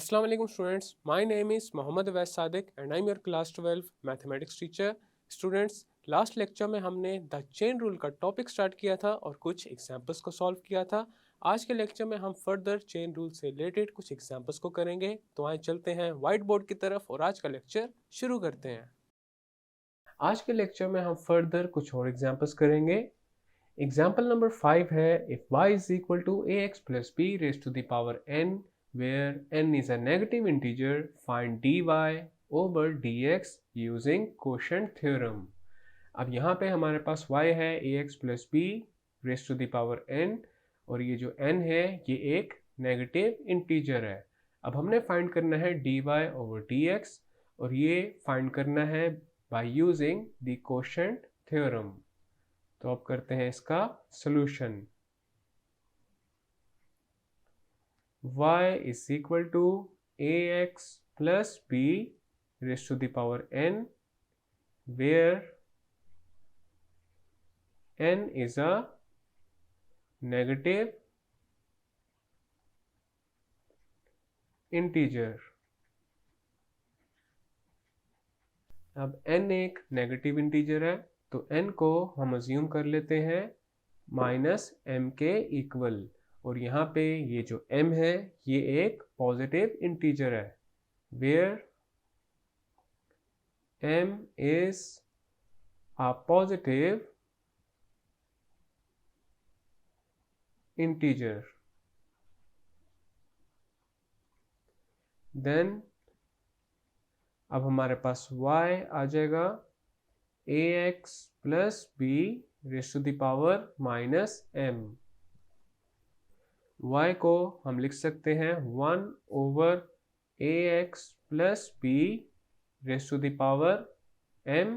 Assalamu alaikum students. My name is Mohammad Awais Sadiq and I'm your class 12 mathematics teacher. Students, last lecture में हमने the chain rule का topic start किया था और कुछ examples को सॉल्व किया था। आज के लेक्चर में हम फर्दर चेन रूल से रिलेटेड कुछ एग्जांपल्स को करेंगे। तो आइए चलते हैं वाइट बोर्ड की तरफ और आज का लेक्चर शुरू करते हैं। आज के लेक्चर में हम फर्दर कुछ और एग्जांपल्स करेंगे। एग्जाम्पल नंबर 5 है if y is equal to ax plus b raised to the power n where n is a negative integer, find dy over dx using quotient theorem। अब यहाँ पे हमारे पास y है ax plus b raised to the power n और ये जो n है ये एक नेगेटिव इंटीजर है। अब हमने फाइंड करना है dy over dx और ये फाइंड करना है by using the quotient theorem। तो अब करते हैं इसका solution. y is equal to ax plus b raised to the power n where n is a negative integer। अब n एक नेगेटिव इंटीजर है तो n को हम अज्यूम कर लेते हैं -m के इक्वल और यहाँ पे ये जो m है ये एक पॉजिटिव इंटीजर है where m is a positive integer. Then अब हमारे पास y आ जाएगा ax plus b raised to the power -m। y को हम लिख सकते हैं 1 over ax plus b raised to the power m।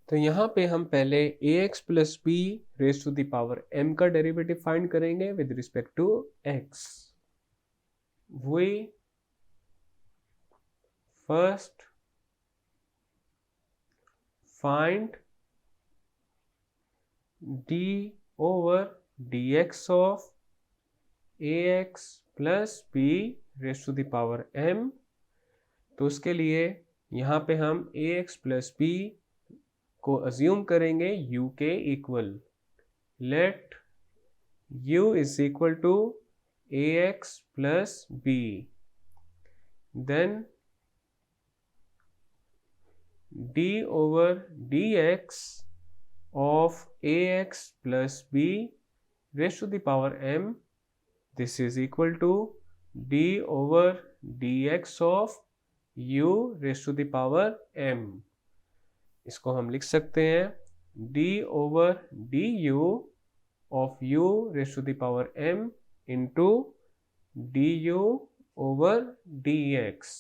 तो यहाँ पे हम पहले ax plus b raised to the power m का डेरिवेटिव फाइंड करेंगे with respect to x। we first find d over dx of ax plus b raised to the power m। तो उसके लिए यहाँ पे हम ax plus b को assume करेंगे u के equal. Let u is equal to ax plus b। Then d over dx of ax plus b raised to the power m, this is equal to d over dx of u raised to the power m। इसको हम लिख सकते हैं d over du of u raised to the power m into du over dx।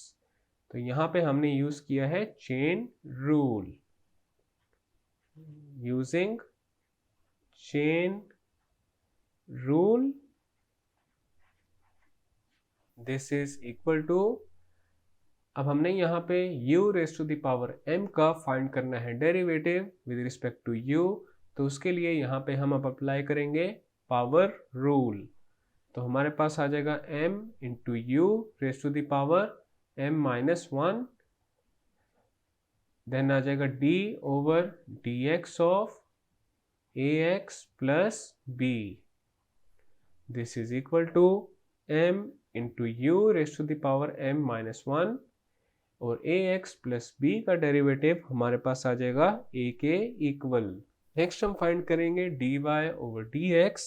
तो यहाँ पे हमने use किया है chain rule. Using chain rule this is equal to, अब हमने यहाँ पे u raise to the power m का फाइंड करना है derivative with respect to u। तो उसके लिए यहाँ पे हम अब अप्लाई करेंगे पावर रूल। तो हमारे पास आ जाएगा m into u raise to the power m -1। Then आ जाएगा d over dx of ax plus b। This is equal to m into u raise to the power m -1 और ax plus b का derivative हमारे पास आ जाएगा a के equal. Next हम फाइंड करेंगे dy over dx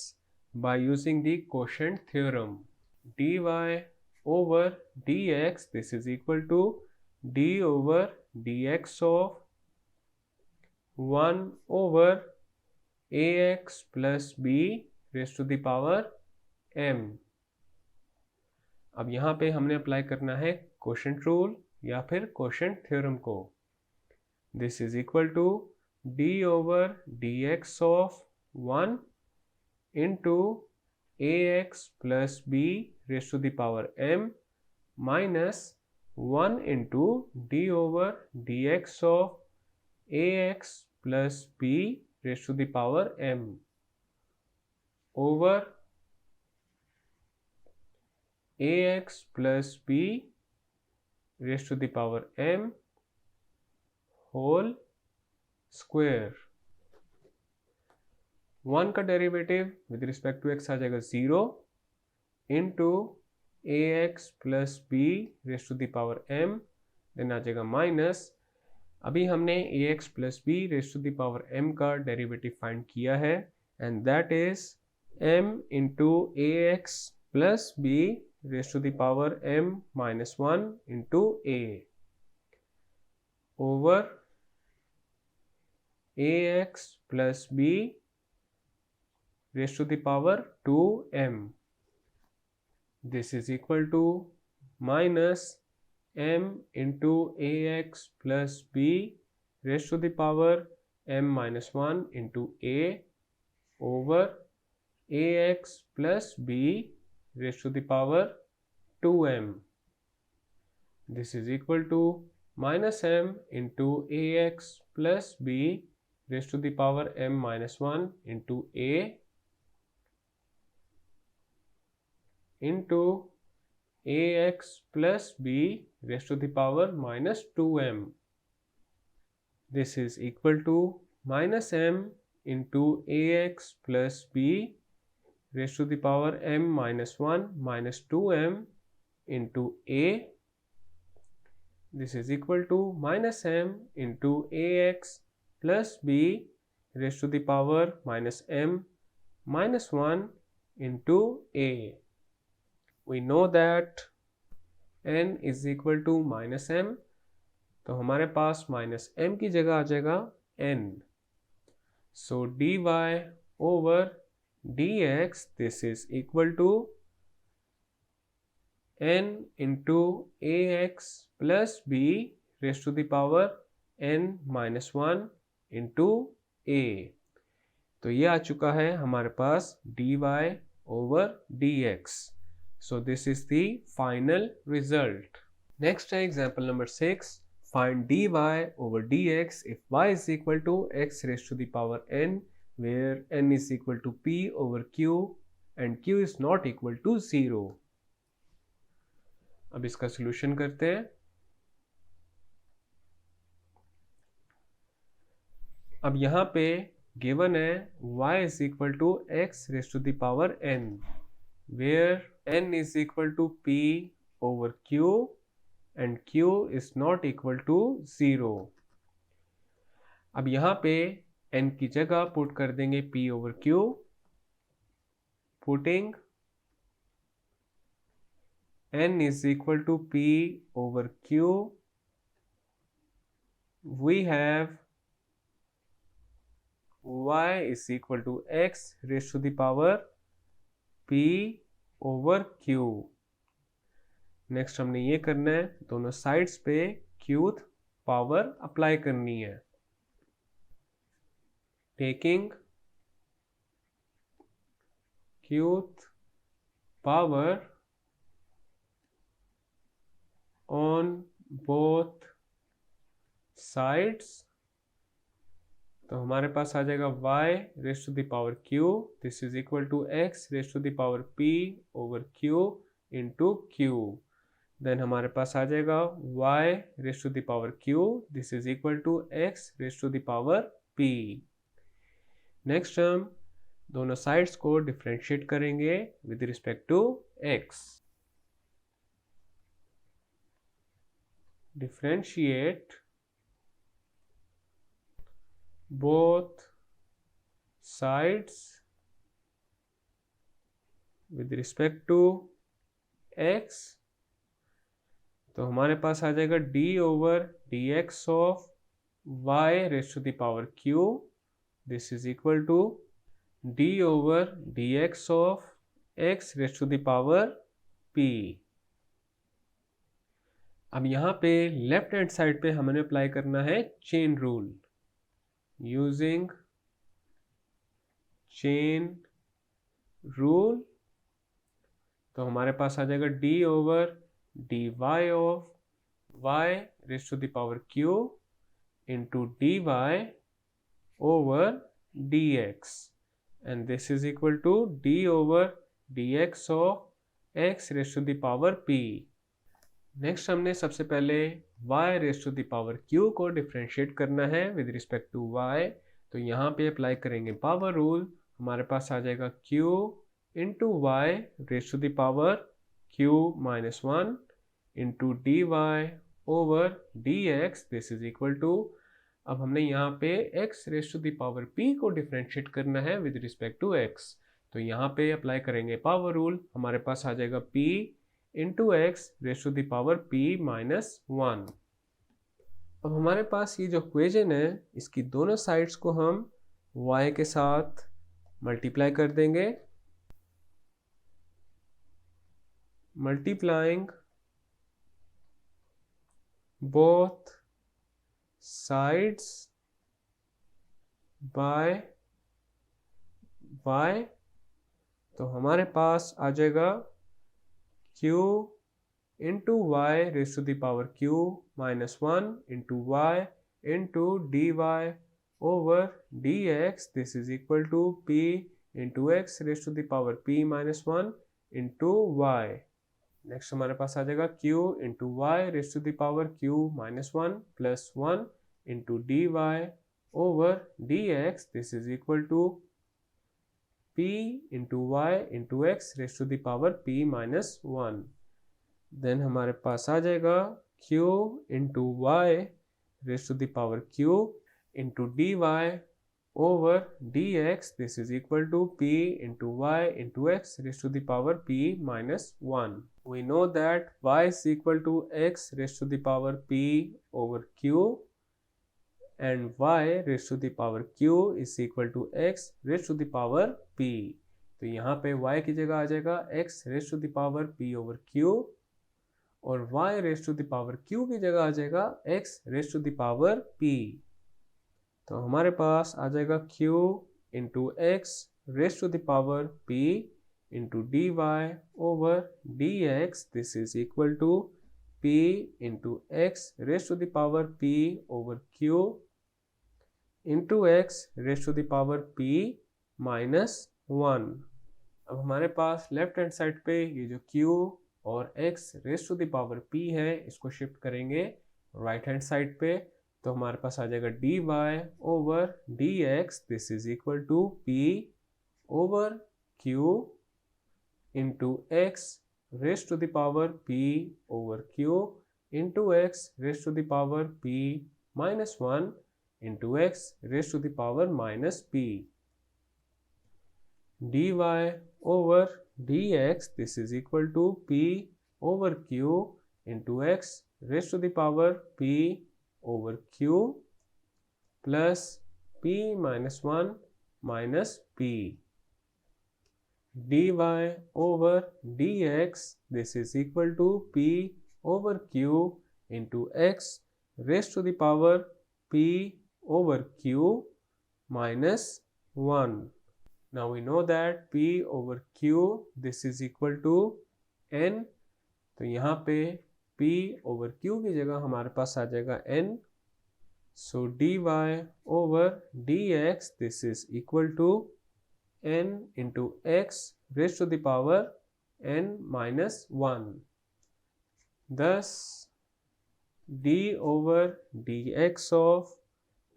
by using the quotient theorem. dy over dx this is equal to d over dx of 1 over ax plus b raised to the power m। अब यहाँ पे हमने apply करना है quotient rule या फिर quotient theorem को। This is equal to d over dx of 1 into ax plus b raised to the power m minus 1 into d over dx of ax plus b raised to the power m over ax plus b raised to the power m whole square। 1 का derivative with respect to x आ जाएगा 0 into ax plus B raised to the power m, then आ जाएगा minus. अभी हमने ax plus B raised to the power m का derivative find किया है and that is m into ax plus B raised to the power m minus 1 into a over ax plus b raised to the power 2m. This is equal to minus m into ax plus b raised to the power m minus 1 into a over ax plus b raised to the power 2m. This is equal to minus m into ax plus b raised to the power m minus 1 into a into ax plus b raised to the power minus 2m. This is equal to minus m into ax plus b raised to the power m minus 1 minus 2m into a. This is equal to minus m into ax plus b raised to the power minus m minus 1 into a. We know that n is equal to minus m, तो हमारे पास minus m की जगह आ जाएगा n। So dy over dx this is equal to n into ax plus b raised to the power n minus 1 into a। तो ये आ चुका है हमारे पास dy over dx। So this is the final result. Next example number 6. Find dy over dx if y is equal to x raised to the power n, where n is equal to p over q and q is not equal to 0. अब इसका solution करते हैं। अब यहाँ पे given है y is equal to x raised to the power n, where n is equal to p over q and q is not equal to 0. अब यहाँ पे n की जगह पुट कर देंगे p over q, putting n is equal to p over q, we have y is equal to x raised to the power p over q। Next हमने ये करना है, दोनों साइड्स पे qth पावर अप्लाई करनी है। Taking qth power on both sides, तो हमारे पास आ जाएगा y raise to the power q, this is equal to x raise to the power p over q into q। Then हमारे पास आ जाएगा y raise to the power q, this is equal to x raise to the power p। Next हम दोनों sides को differentiate करेंगे with respect to x। Differentiate both sides with respect to x, तो हमारे पास आ जाएगा d over dx of y raised to the power q, this is equal to d over dx of x raised to the power p। अब यहाँ पे left hand side पे हमें अप्लाई करना है chain rule. Using chain rule, तो हमारे पास आ जाएगा d over dy of y raise to the power q into dy over dx, and this is equal to d over dx of x raise to the power p। Next हमने सबसे पहले y raise to the power q को differentiate करना है with respect to y। तो यहाँ पे apply करेंगे पावर रूल, हमारे पास आ जाएगा q into y raise to the power q minus 1 into d y over d x, this is equal to, अब हमने यहाँ पे x raise to the power p को डिफ्रेंशिएट करना है विद रिस्पेक्ट टू x। तो यहाँ पे अप्लाई करेंगे पावर रूल, हमारे पास आ जाएगा p into x raise to the power p minus 1। अब हमारे पास ये जो इक्वेशन है इसकी दोनों साइड्स को हम y के साथ मल्टीप्लाई कर देंगे, multiplying both sides by y। तो हमारे पास आ जाएगा q into y raise to the power q minus 1 into y into d y over d x, this is equal to p into x raise to the power p minus 1 into y. Next हमारे पास आ जाएगा q into y raise to the power q minus 1 plus 1 into d y over d x, this is equal to p into y into x raise to the power p minus 1। Then हमारे पास आ जाएगा q into y raise to the power q into d y over d x, this is equal to p into y into x raise to the power p minus 1। We know that y is equal to x raised to the power p over q and y raised to the power q is equal to x raised to the power p। तो यहाँ पे y की जगह आ जाएगा x raised to the power p over q और y raised to the power q की जगह आ जाएगा x raised to the power p। तो हमारे पास आ जाएगा q into x raised to the power p into dy over dx, this is equal to p into x raised to the power p over q into x raised to the power p minus 1। अब हमारे पास left hand side पे ये जो q और x raised to the power p है इसको shift करेंगे right hand side पे। तो हमारे पास आ जाएगा dy over dx, this is equal to p over q into x raised to the power p over q into x raised to the power p minus 1 into x raised to the power minus p। dy over dx, this is equal to p over q into x raised to the power p over q plus p minus 1 minus p। dy over dx, this is equal to p over q into x raised to the power p over q minus 1। Now we know that p over q, this is equal to n। तो यहाँ पे p over q की जगह हमारे पास आ जाएगा n। So dy over dx, this is equal to n into x raised to the power n minus 1। Thus d over dx of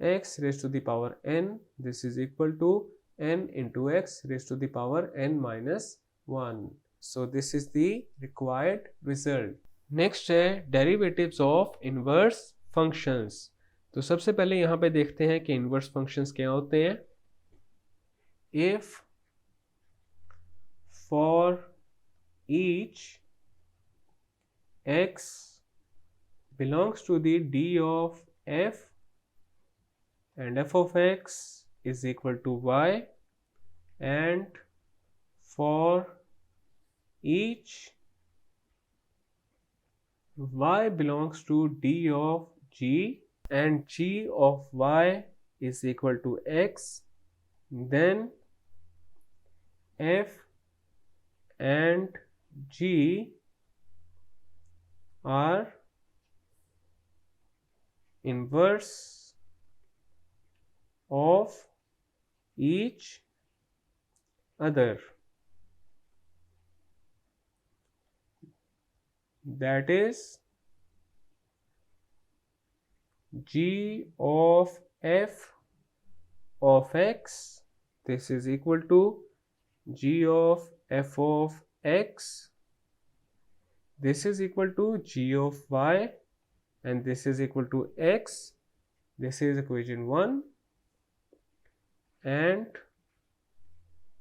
x raised to the power n, this is equal to n into x raised to the power n minus 1। So this is the required result। Next है derivatives of inverse functions। तो सबसे पहले यहाँ पे देखते हैं कि inverse functions क्या होते हैं। If for each x belongs to the d of f and f of x is equal to y, and for each y belongs to d of g and g of y is equal to x, then f and g are inverse of each other। That is g of f of x, this is equal to g of f of x, this is equal to g of y, and this is equal to x. This is equation 1. And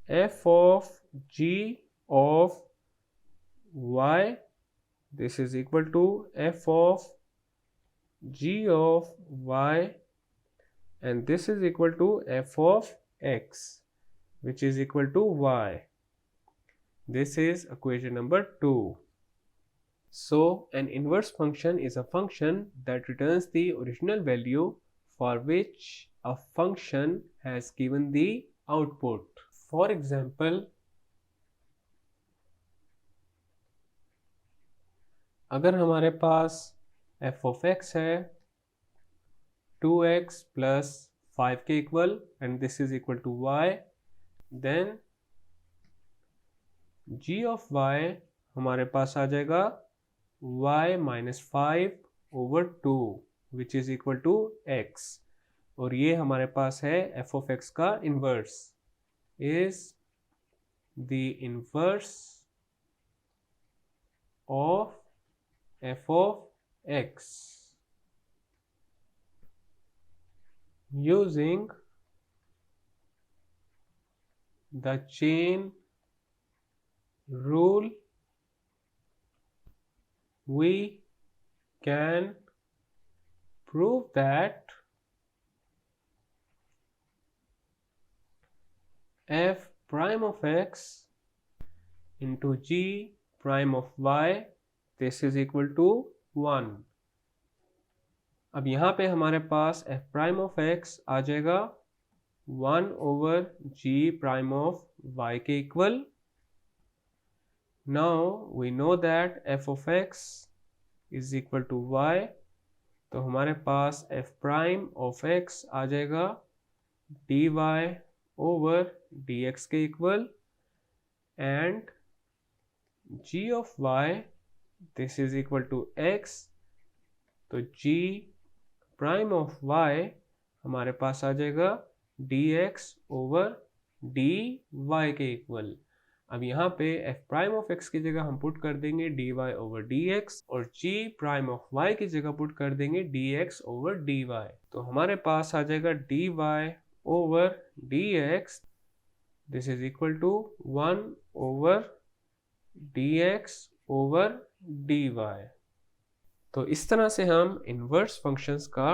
f of g of y, this is equal to f of g of y, and this is equal to f of x, which is equal to y. This is equation number 2. So an inverse function is a function that returns the original value for which a function has given the output. For example, अगर हमारे पास f of x है 2x plus 5 के equal and this is equal to y, then g of y हमारे पास आ जाएगा y minus 5 over 2 which is equal to x, और ये हमारे पास है f of x का inverse is the inverse of f of x using the chain rule. We can prove that f prime of x into g prime of y, this is equal to 1. अब यहाँ पे हमारे पास f prime of x आ जाएगा 1 over g prime of y के equal. Now we know that f of x is equal to y, तो हमारे पास f prime of x आ जाएगा dy over dx के equal, and g of y, this is equal to x, तो g prime of y हमारे पास आ जाएगा dx over dy के इक्वल. अब यहाँ पे f prime of x की जगह हम पुट कर देंगे dy over dx और g prime of y की जगह पुट कर देंगे dx over dy. तो हमारे पास आ जाएगा dy over dx, this is equal to 1 over dx over dy. तो इस तरह से हम इन्वर्स फंक्शंस का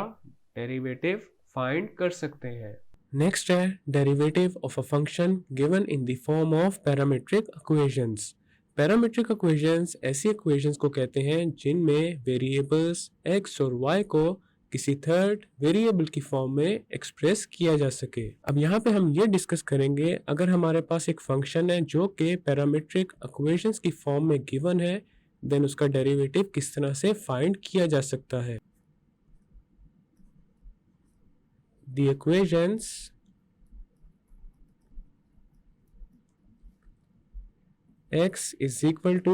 डेरिवेटिव फाइंड कर सकते हैं. नेक्स्ट है derivative of a function given in the form of parametric equations. Parametric equations ऐसी इक्वेशंस को कहते हैं जिनमें वेरिएबल्स x और y को किसी थर्ड वेरिएबल की फॉर्म में एक्सप्रेस किया जा सके. अब यहाँ पे हम ये डिस्कस करेंगे अगर हमारे पास एक फंक्शन है जो कि पैरामीट्रिक इक्वेशंस की फॉर्म में गिवन है, देन उसका डेरिवेटिव किस तरह से फाइंड किया जा सकता है. The equations x is equal to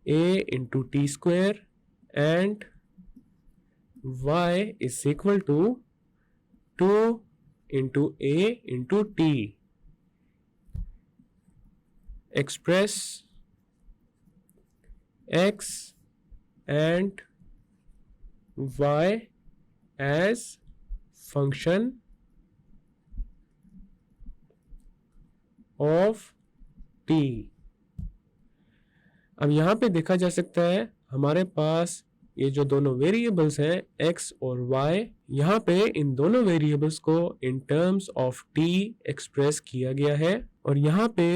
a into t square and y is equal to 2 into a into t express x and y as function of t. अब यहाँ पे देखा जा सकता है हमारे पास ये जो दोनों वेरिएबल्स हैं x और y, यहाँ पे इन दोनों वेरिएबल्स को in terms of t express किया गया है, और यहाँ पे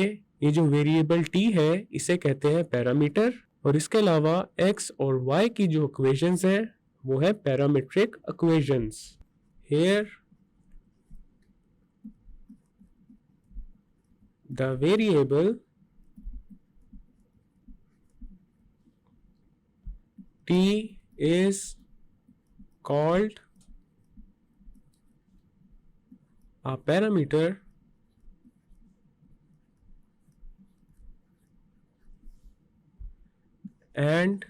ये जो वेरिएबल t है इसे कहते हैं पैरामीटर, और इसके अलावा x और y की जो इक्वेशंस हैं वो है parametric equations. Here the variable t is called a parameter and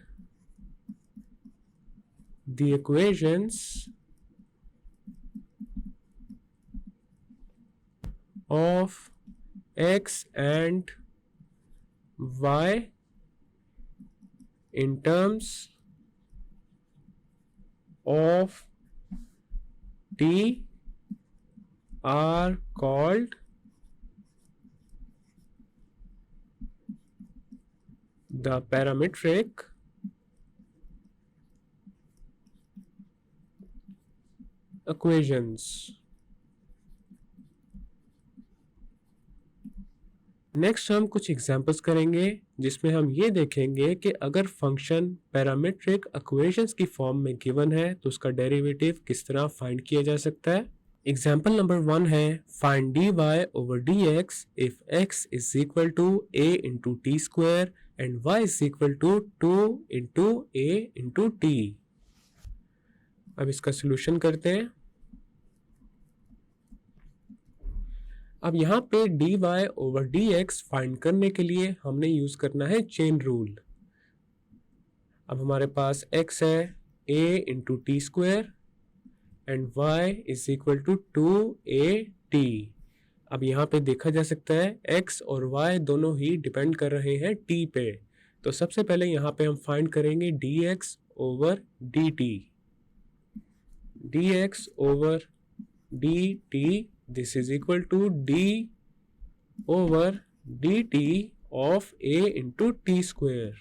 the equations of x and y in terms of t are called the parametric equations. Next हम कुछ एग्जांपल्स करेंगे जिसमें हम ये देखेंगे कि अगर फंक्शन पैरामीट्रिक इक्वेशंस की फॉर्म में गिवन है तो उसका डेरिवेटिव किस तरह फाइंड किया जा सकता है। एग्जांपल नंबर 1 है find d y over d x if x is equal to a into t square and y is equal to 2 into a into t. अब इसका सोल्यूशन करते हैं। अब यहाँ पे d y over d x find करने के लिए हमने यूज करना है चेन रूल। अब हमारे पास x है a into t square and y is equal to 2at। अब यहाँ पे देखा जा सकता है x और y दोनों ही डिपेंड कर रहे हैं t पे, तो सबसे पहले यहाँ पे हम फाइंड करेंगे dx over dt। dx over dt this is equal to d over dt of a into t square।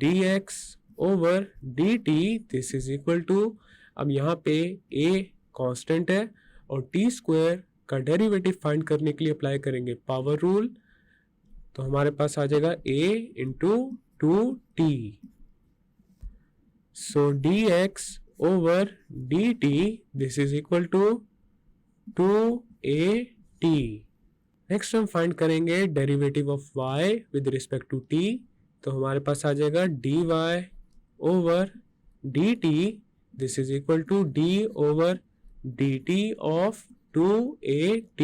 dx over dt this is equal to, अब यहाँ पे a कांस्टेंट है और t स्क्वायर का डेरिवेटिव फाइंड करने के लिए apply करेंगे पावर रूल, तो हमारे पास आ जाएगा a into 2t। So dx over dt this is equal to 2at। Next हम फाइंड करेंगे derivative of y with respect to t, तो हमारे पास आ जाएगा dy over dt this is equal to d over dt of 2at।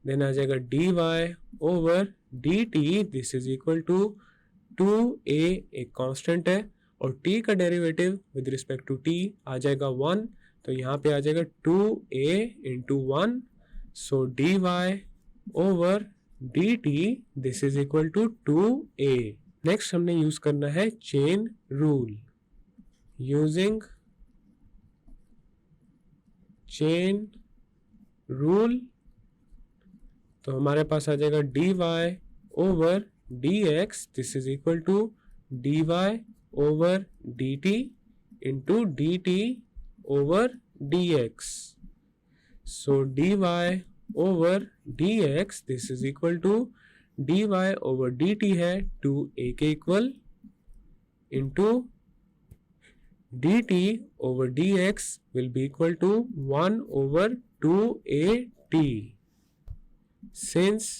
Then आ जाएगा dy over dt this is equal to 2a एक कांस्टेंट है और t का derivative with respect to t आ जाएगा 1, तो यहाँ पे आ जाएगा 2a into 1। So dy over dt this is equal to 2a। Next हमने यूज करना है chain rule. Using chain rule तो हमारे पास आ जाएगा dy over dx this is equal to dy over dt into dt over dx। So dy over dx this is equal to dy over dt है 2a के equal into dt over dx will be equal to 1 over 2at। Since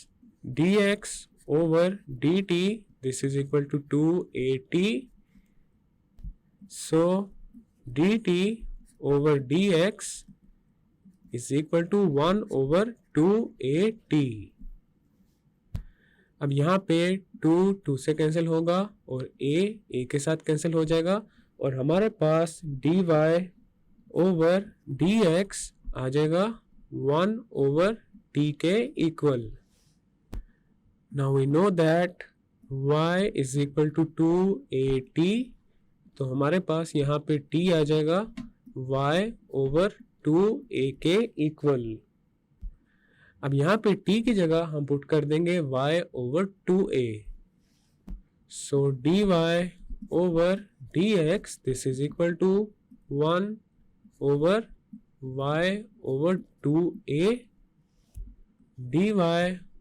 dx over dt this is equal to 2at, so dt over dx is equal to 1 over 2at। अब यहाँ पे 2 से cancel होगा और a के साथ cancel हो जाएगा और हमारे पास dy ओवर dx आ जाएगा 1 ओवर t के equal. Now we know that y is equal to 2at, तो हमारे पास यहाँ पे t आ जाएगा y ओवर 2a के इक्वल। अब यहाँ पे t की जगह हम पुट कर देंगे y over 2a। So dy over dx this is equal to 1 over y over 2a। dy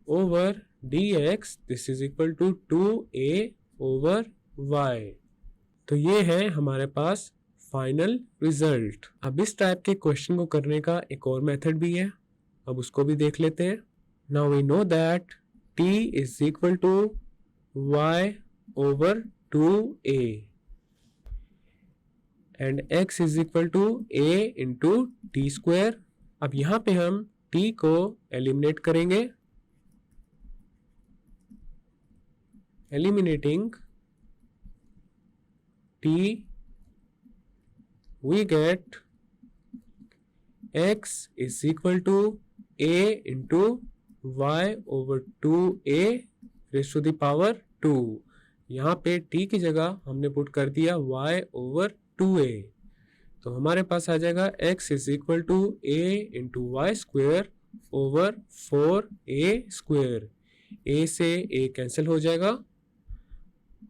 over dx this is equal to 2a over y। तो ये है हमारे पास फाइनल रिजल्ट। अब इस टाइप के क्वेश्चन को करने का एक और मेथड भी है, अब उसको भी देख लेते हैं। Now we know that t is equal to y over 2a and x is equal to a into t square. अब यहाँ पे हम t को एलिमिनेट करेंगे। Eliminating t, we get x is equal to a into y over 2a raised to the power 2. यहाँ पे t की जगह हमने पुट कर दिया y over 2a, तो हमारे पास आ जाएगा x is equal to a into y square over 4a square. a से a कैंसिल हो जाएगा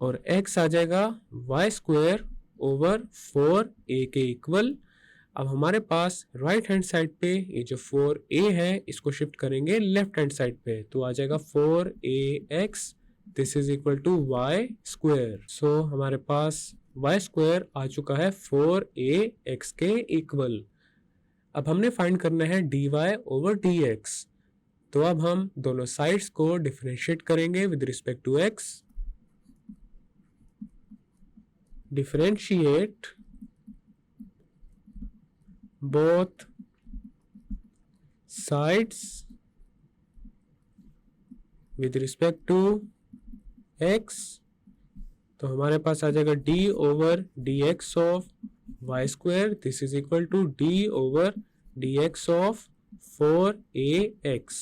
और x आ जाएगा y स्क्वेयर ओवर 4a के इक्वल. अब हमारे पास राइट हैंड साइड पे ये जो 4a है इसको शिफ्ट करेंगे लेफ्ट हैंड साइड पे, तो आ जाएगा 4ax this is equal to y square. So हमारे पास y स्क्वेयर आ चुका है 4ax के इक्वल. अब हमने फाइंड करना है dy ओवर dx, तो अब हम दोनों साइड्स को डिफरेंशिएट करेंगे with respect to x. Differentiate both sides with respect to x, तो हमारे पास आ जाएगा d over dx of y square this is equal to d over dx of 4ax.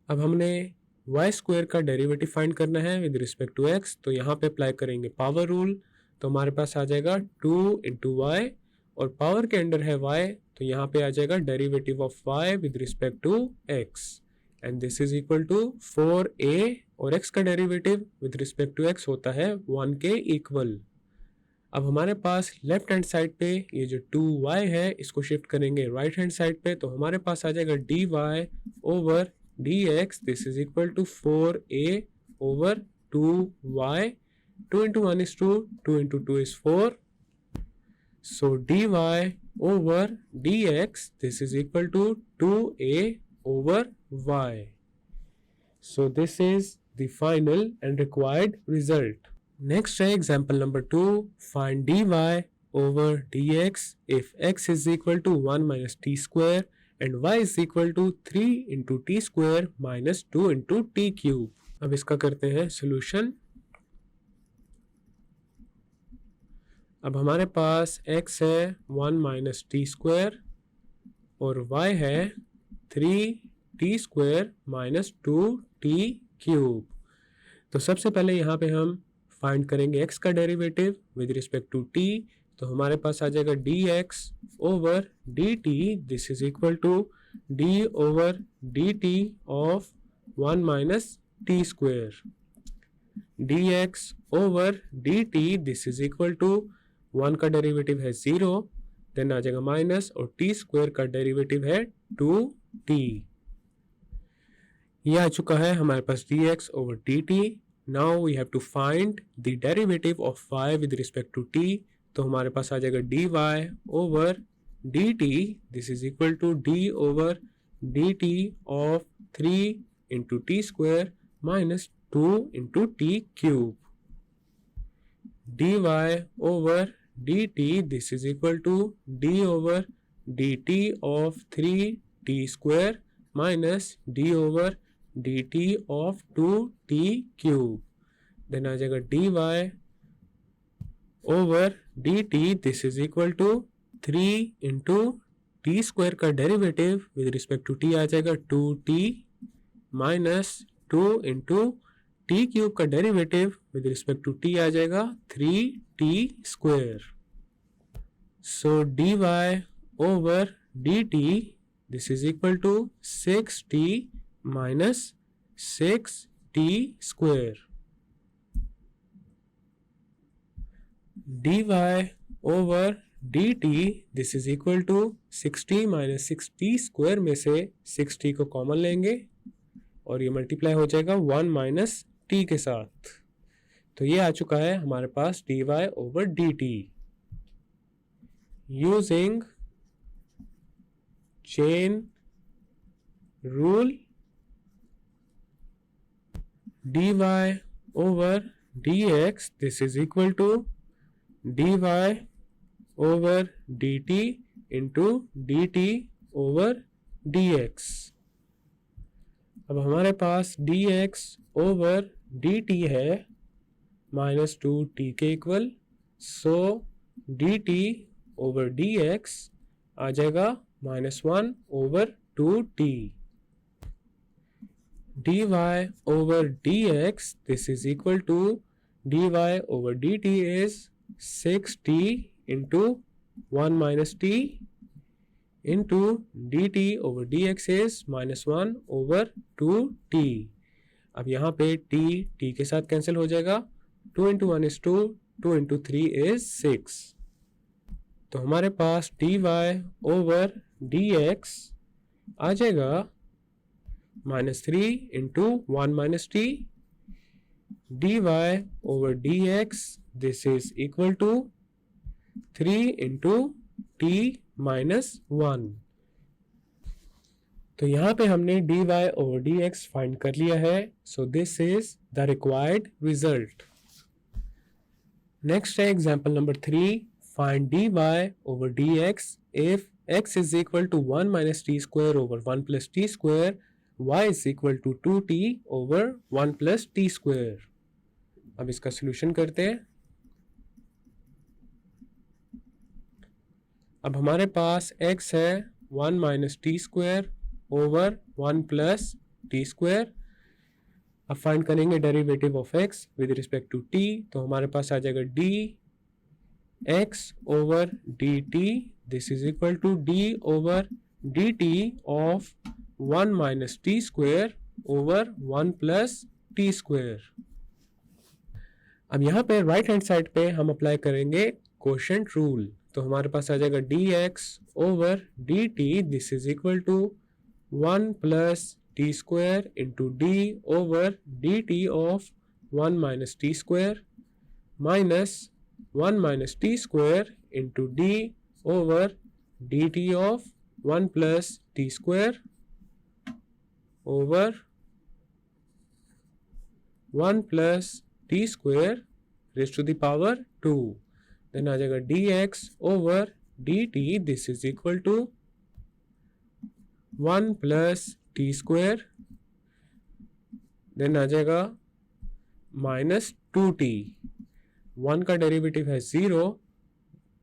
अब हमने y स्क्वायर का डेरिवेटिव फाइंड करना है विद रिस्पेक्ट टू x, तो यहाँ पे अप्लाई करेंगे पावर रूल, तो हमारे पास आ जाएगा 2 इंटू वाई और पावर के अंडर है y, तो यहाँ पे आ जाएगा derivative of y with respect to x and this is equal to 4a और x का derivative with respect to x होता है 1 के इक्वल. अब हमारे पास लेफ्ट हैंड साइड पे ये जो 2y है इसको शिफ्ट करेंगे राइट हैंड साइड पे, तो हमारे पास आ जाएगा dy over dx this is equal to 4a over 2y. 2 into 1 is 2, 2 into 2 is 4. So dy over dx this is equal to 2a over y. So this is the final and required result. Next है example number 2. Find dy over dx if x is equal to 1 minus t square and y is equal to 3 into t square minus 2 into t cube. अब इसका करते हैं solution. अब हमारे पास x है 1 minus T square और y है 3t square minus 2t cube. तो सबसे पहले यहाँ पे हम फाइंड करेंगे x का derivative with respect to t, तो हमारे पास आ जाएगा dx over dt this is equal to d over dt of 1 minus T square. dx over dt this is equal to 1 का डेरिवेटिव है 0, देन आ जाएगा माइनस और t स्क्वायर का डेरिवेटिव है 2t. ये आ चुका है हमारे पास dx over dt. Now we have to find the derivative of y with respect to t, तो हमारे पास आ जाएगा dy over dt this is equal to d over dt of 3 into t square minus 2 into t cube. dy over dt this is equal to d over dt of 3t square minus d over dt of 2t cube. Then आ जाएगा dy over dt this is equal to 3 into t square का derivative with respect to t आ जाएगा 2t minus 2 into t cube का derivative with respect to t आ जाएगा 3t square. So dy over dt this is equal to 6t minus 6t square. dy over dt this is equal to 6t minus 6t square में से 6t को common लेंगे और ये multiply हो जाएगा 1 माइनस t के साथ. तो ये आ चुका है हमारे पास dy over dt. Using chain rule dy over dx this is equal to dy over dt into dt over dx. अब हमारे पास dx ओवर dt है माइनस 2t के equal. So dt over dx आ जाएगा -1/2t। dy over dx, this is equal to dy over dt is 6t into 1 minus t into dt over dx is -1/2t। अब यहाँ पे t के साथ cancel हो जाएगा। 2 into 1 is 2, 2 into 3 is 6। तो हमारे पास dy over dx आ जाएगा -3 into 1 minus t। dy over dx, this is equal to 3 into t minus 1। तो यहाँ पे हमने dy over dx फाइंड कर लिया है। So this is the required result. Next है example number 3। Find dy over dx if x is equal to 1 minus t square over 1 plus t square, y is equal to 2t over 1 plus t square। अब इसका solution करते हैं। अब हमारे पास x है 1 minus t square over 1 plus t square। अब find करेंगे derivative of x with respect to t। तो हमारे पास आ जाएगा dx over dt, this is equal to d over dt of 1 minus t square over 1 plus t square। अब यहाँ पे राइट हैंड साइड पे हम अप्लाई करेंगे कोशेंट रूल। तो हमारे पास आ जाएगा dx over dt, this is equal to 1 plus t square into d over dt of 1 minus t square minus 1 minus t square into d over dt of 1 plus t square over 1 plus t square raised to the power 2। Then आ जाएगा dx over dt, this is equal to 1 plus t square, then आ जाएगा -2t। 1 का derivative है 0,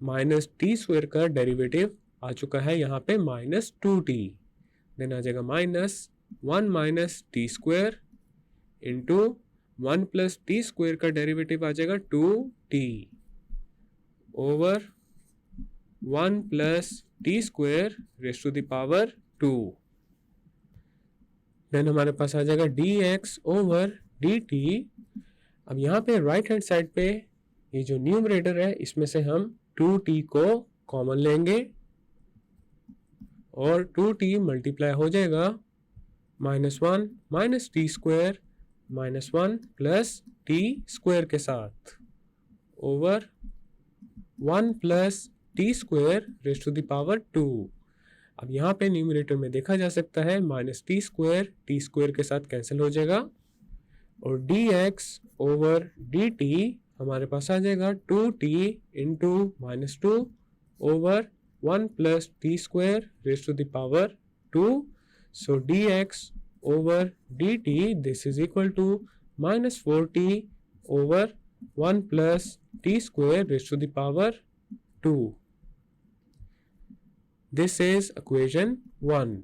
minus T square का derivative आ चुका है यहाँ पे -2t। देन आ जाएगा -1 minus t square into 1 plus t square का डेरिवेटिव आ जाएगा 2t over 1 plus t square raise to the power 2। Then हमारे पास आ जाएगा dx ओवर dt। अब यहाँ पे राइट हैंड साइड पे ये जो न्यूमरेटर है इसमें से हम 2t को कॉमन लेंगे और 2t मल्टीप्लाई हो जाएगा -1 minus t square -1 plus t square के साथ over 1 plus t square raise to the power 2। अब यहाँ पे न्यूमरेटर में देखा जा सकता है -t स्क्वायर t स्क्वायर के साथ कैंसिल हो जाएगा और dx ओवर dt हमारे पास आ जाएगा 2t into -2 over 1 plus t square raise to the power 2। So dx over dt, this is equal to -4t over 1 plus t square raise to the power 2। This is equation 1।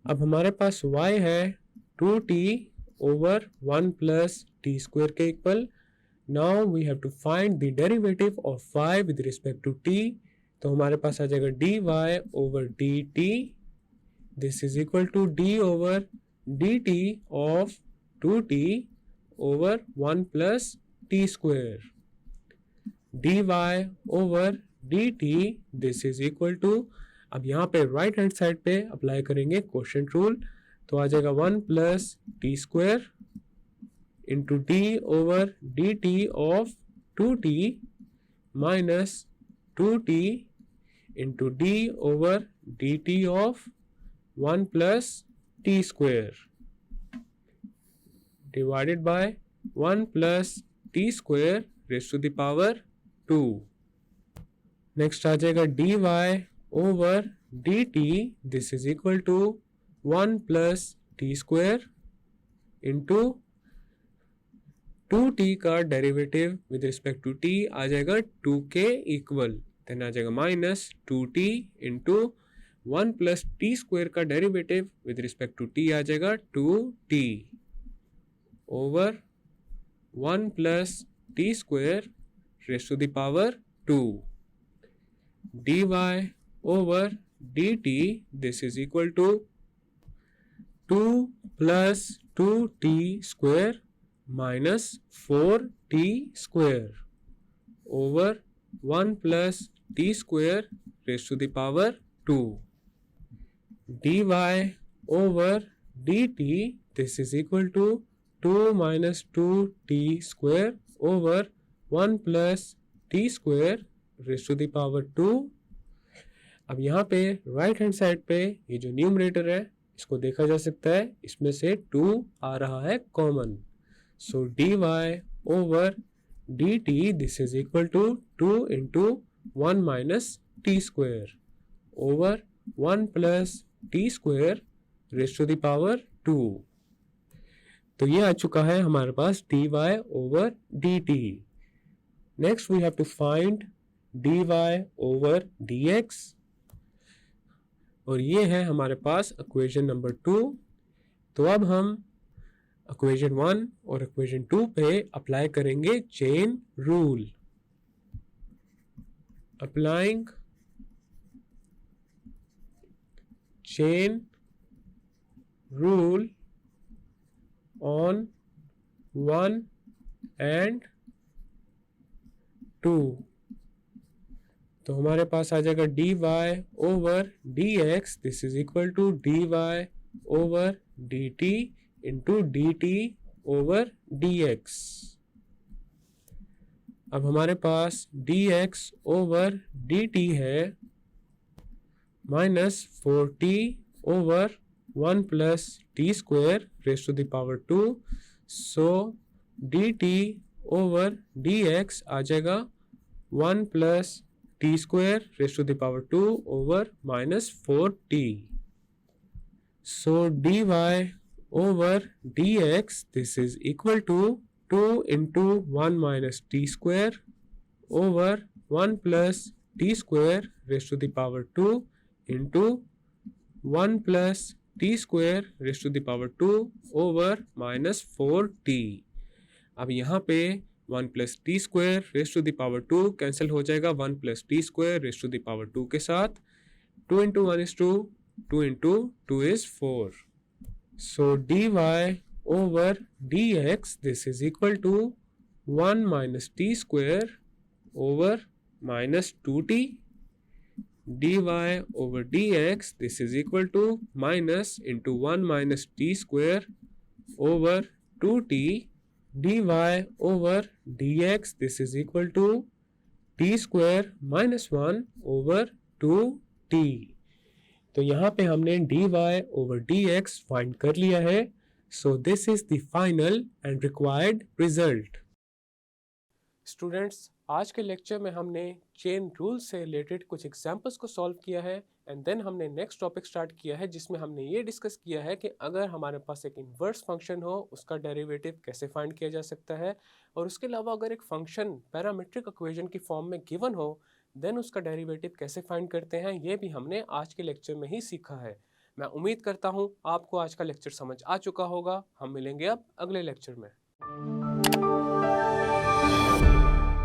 अब हमारे पास y है 2t over 1 plus t square के equal. Now we have to find the derivative of y with respect to t। तो हमारे पास आ जाएगा dy over dt, this is equal to d over dt of 2t over 1 plus t square. dy over dt, this is equal to, अब यहाँ पे right hand side पे apply करेंगे कोशेंट रूल। तो आ जाएगा 1 plus t square into d over dt of 2t minus 2t into d over dt of 1 plus t square divided by 1 plus t square raise to the power 2। Next आ जाएगा dy over dt, this is equal to 1 plus t square into 2t का derivative with respect to t आ जाएगा 2k equal, then आ जाएगा minus 2t into 1 plus T square का derivative with respect to t आ जाएगा 2t over 1 plus T square raise to the power 2 dy over dt, this is equal to 2 plus 2t square minus 4t square over 1 plus t square raised to the power 2 dy over dt, this is equal to 2 minus 2t square over 1 plus t square raised to the power 2। अब यहाँ पे right hand side पे ये जो numerator है इसको देखा जा सकता है, इसमें से 2 आ रहा है common, so dy over dt this is equal to 2 into 1 minus T square over 1 plus T square raise to the power 2। तो ये आ चुका है हमारे पास dy over dt। Next we have to find dy over dx, और ये है हमारे पास इक्वेशन नंबर 2। तो अब हम इक्वेशन 1 और इक्वेशन 2 पे अप्लाई करेंगे chain rule. Applying chain rule on 1 and 2, तो हमारे पास आ जाएगा dy over dx, this is equal to dy over dt into dt over dx। अब हमारे पास dx ओवर dt है minus 4t over 1 plus T square raise to the power 2, so dt over dx आ जाएगा 1 plus T square raise to the power 2 over minus 4t, so dy over dx this is equal to 2 into 1 minus T square over 1 plus T square raise to the power 2 into 1 plus T square raise to the power 2 over minus 4t। अब यहाँ पे 1 plus T square raise to the power 2 cancel हो जाएगा 1 plus T square raise to the power 2 के साथ, 2 into 1 is 2, 2 into 2 is 4, so dy over dx this is equal to 1 minus T square over minus 2t, dy over dx this is equal to minus into 1 minus t square over 2t, dy over dx this is equal to t square minus 1 over 2t। तो यहाँ पे हमने dy over dx find कर लिया है, so this is the final and required result. Students, आज के lecture में हमने चेन रूल से रिलेटेड कुछ एग्जांपल्स को सॉल्व किया है एंड देन हमने नेक्स्ट टॉपिक स्टार्ट किया है जिसमें हमने ये डिस्कस किया है कि अगर हमारे पास एक इन्वर्स फंक्शन हो उसका डेरिवेटिव कैसे फाइंड किया जा सकता है, और उसके अलावा अगर एक फंक्शन पैरामीट्रिक इक्वेशन की फॉर्म में गिवन हो देन उसका डेरिवेटिव कैसे फाइंड करते हैं, ये भी हमने आज के लेक्चर में ही सीखा है। मैं उम्मीद करता हूँ आपको आज का लेक्चर समझ आ चुका होगा। हम मिलेंगे अब अगले लेक्चर में।